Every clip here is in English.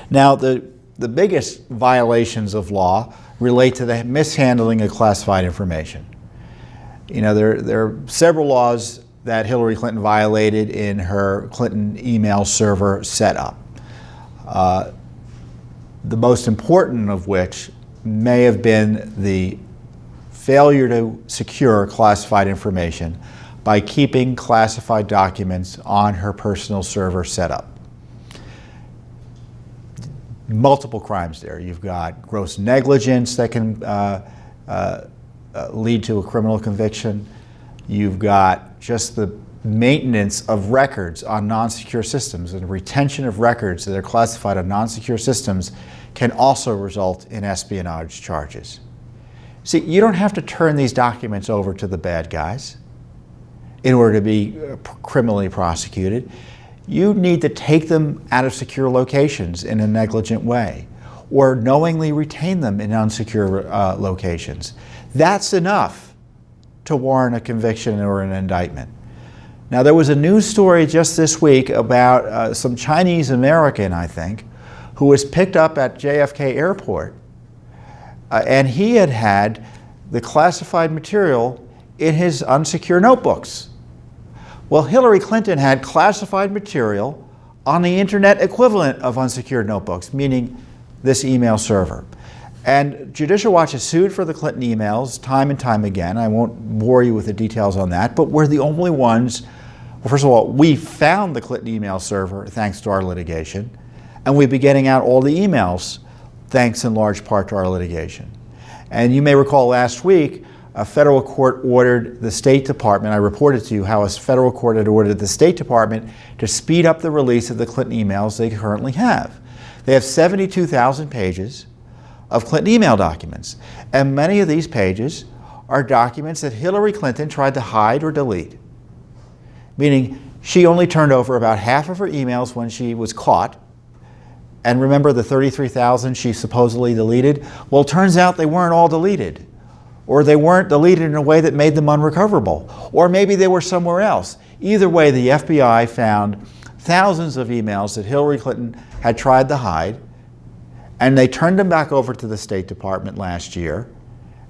Now, the biggest violations of law relate to the mishandling of classified information. You know, there are several laws that Hillary Clinton violated in her Clinton email server setup. The most important of which may have been the failure to secure classified information by keeping classified documents on her personal server setup. Multiple crimes there. You've got gross negligence that can lead to a criminal conviction. You've got just the maintenance of records on non-secure systems, and retention of records that are classified on non-secure systems can also result in espionage charges. See, you don't have to turn these documents over to the bad guys in order to be criminally prosecuted. You need to take them out of secure locations in a negligent way, or knowingly retain them in unsecure locations. That's enough to warrant a conviction or an indictment. Now, there was a news story just this week about some Chinese American, I think, who was picked up at JFK Airport, and he had the classified material in his unsecure notebooks. Well, Hillary Clinton had classified material on the internet equivalent of unsecured notebooks, meaning this email server. And Judicial Watch has sued for the Clinton emails time and time again. I won't bore you with the details on that, but we're the only ones. Well, first of all, we found the Clinton email server thanks to our litigation, and we've been getting out all the emails thanks in large part to our litigation. And you may recall last week, a federal court ordered the State Department, I reported to you how a federal court had ordered the State Department to speed up the release of the Clinton emails they currently have. They have 72,000 pages of Clinton email documents, and many of these pages are documents that Hillary Clinton tried to hide or delete, meaning she only turned over about half of her emails when she was caught. And remember the 33,000 she supposedly deleted? Well, it turns out they weren't all deleted, or they weren't deleted in a way that made them unrecoverable, or maybe they were somewhere else. Either way, the FBI found thousands of emails that Hillary Clinton had tried to hide, and they turned them back over to the State Department last year,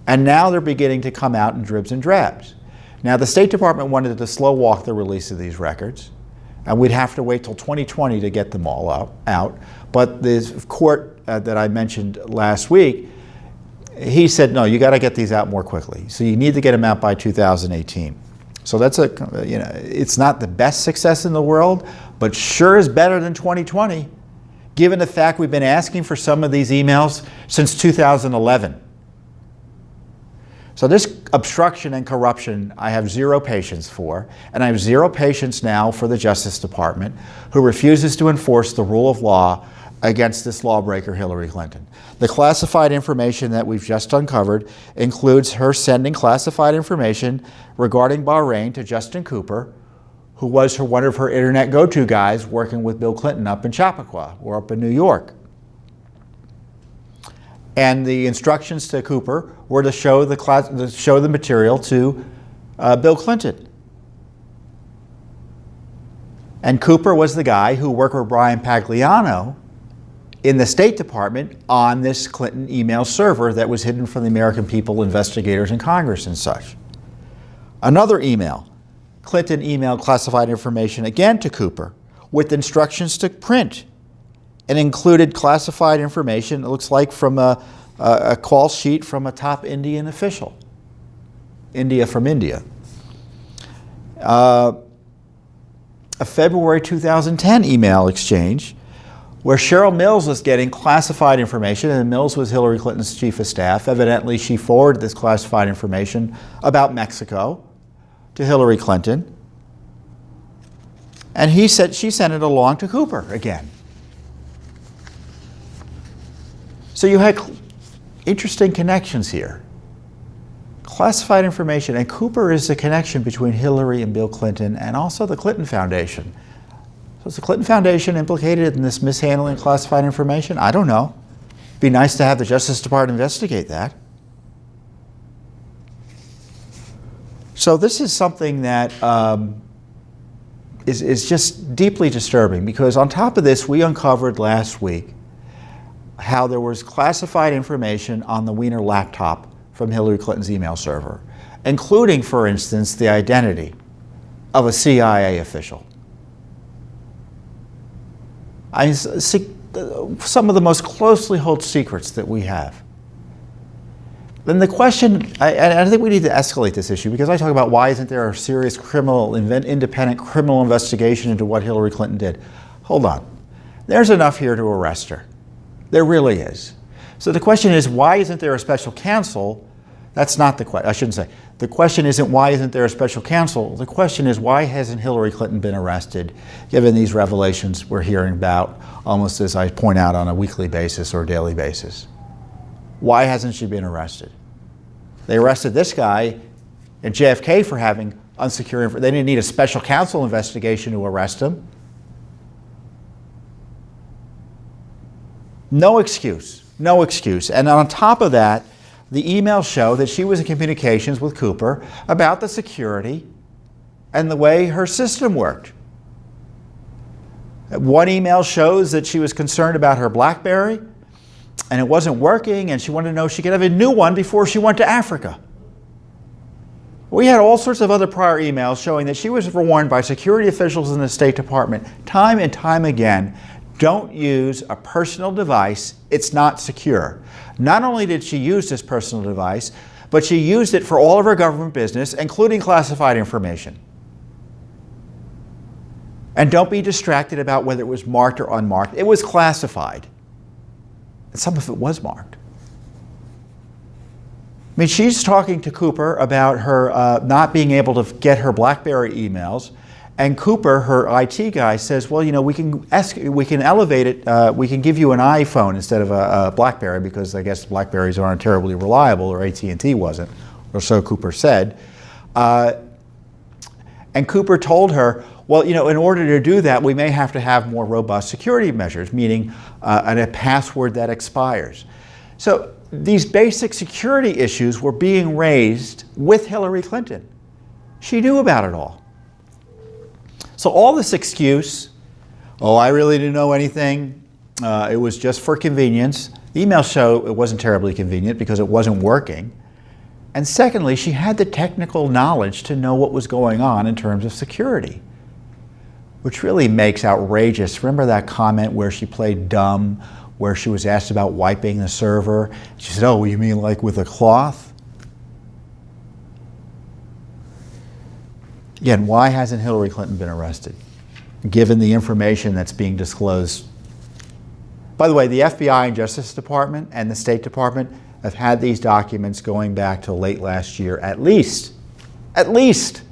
and now they're beginning to come out in dribs and drabs. Now, the State Department wanted to slow walk the release of these records, and we'd have to wait till 2020 to get them all out. But the court that I mentioned last week, he said, no, you got to get these out more quickly. So you need to get them out by 2018. So that's it's not the best success in the world, but sure is better than 2020, given the fact we've been asking for some of these emails since 2011. So this obstruction and corruption I have zero patience for, and I have zero patience now for the Justice Department, who refuses to enforce the rule of law against this lawbreaker, Hillary Clinton. The classified information that we've just uncovered includes her sending classified information regarding Bahrain to Justin Cooper, who was one of her internet go-to guys working with Bill Clinton up in Chappaqua or up in New York. And the instructions to Cooper were to show the material to Bill Clinton. And Cooper was the guy who worked with Brian Pagliano in the State Department on this Clinton email server that was hidden from the American people, investigators, and Congress and such. Another email, Clinton emailed classified information again to Cooper with instructions to print, and included classified information, it looks like from a call sheet from a top Indian official, from India. A February 2010 email exchange where Cheryl Mills was getting classified information, and Mills was Hillary Clinton's chief of staff. Evidently, she forwarded this classified information about Mexico to Hillary Clinton, and she sent it along to Cooper again. So you had interesting connections here. Classified information, and Cooper is the connection between Hillary and Bill Clinton, and also the Clinton Foundation. So is the Clinton Foundation implicated in this mishandling of classified information? I don't know. It'd be nice to have the Justice Department investigate that. So this is something that is just deeply disturbing, because on top of this, we uncovered last week how there was classified information on the Wiener laptop from Hillary Clinton's email server, including, for instance, the identity of a CIA official. Some of the most closely held secrets that we have. Then the question, I think we need to escalate this issue, because I talk about why isn't there a serious independent criminal investigation into what Hillary Clinton did. Hold on. There's enough here to arrest her. There really is. So the question is, why isn't there a special counsel? That's not the question. I shouldn't say. The question isn't why isn't there a special counsel. The question is, why hasn't Hillary Clinton been arrested, given these revelations we're hearing about, almost as I point out, on a weekly basis or daily basis? Why hasn't she been arrested? They arrested this guy at JFK for having unsecure information. They didn't need a special counsel investigation to arrest him. No excuse. No excuse. And on top of that, the emails show that she was in communications with Cooper about the security and the way her system worked. One email shows that she was concerned about her BlackBerry, and it wasn't working, and she wanted to know if she could have a new one before she went to Africa. We had all sorts of other prior emails showing that she was warned by security officials in the State Department time and time again, don't use a personal device, it's not secure. Not only did she use this personal device, but she used it for all of her government business, including classified information. And don't be distracted about whether it was marked or unmarked. It was classified. And some of it was marked. I mean, she's talking to Cooper about her not being able to get her BlackBerry emails, and Cooper, her IT guy, says, well, you know, we can elevate it, we can give you an iPhone instead of a BlackBerry, because I guess BlackBerries aren't terribly reliable, or AT&T wasn't, or so Cooper said. And Cooper told her, well, you know, in order to do that, we may have to have more robust security measures, meaning a password that expires. So these basic security issues were being raised with Hillary Clinton. She knew about it all. So all this excuse, oh, I really didn't know anything, it was just for convenience. The emails show it wasn't terribly convenient because it wasn't working. And secondly, she had the technical knowledge to know what was going on in terms of security, which really makes outrageous. Remember that comment where she played dumb, where she was asked about wiping the server? She said, oh, you mean like with a cloth? Again, why hasn't Hillary Clinton been arrested, given the information that's being disclosed? By the way, the FBI and Justice Department and the State Department have had these documents going back to late last year, at least. At least.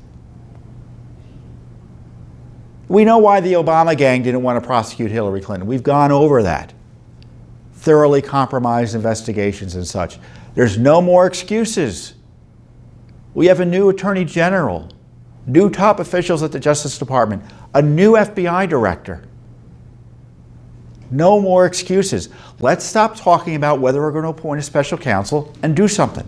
We know why the Obama gang didn't want to prosecute Hillary Clinton. We've gone over that. Thoroughly compromised investigations and such. There's no more excuses. We have a new Attorney General, new top officials at the Justice Department, a new FBI director. No more excuses. Let's stop talking about whether we're going to appoint a special counsel and do something.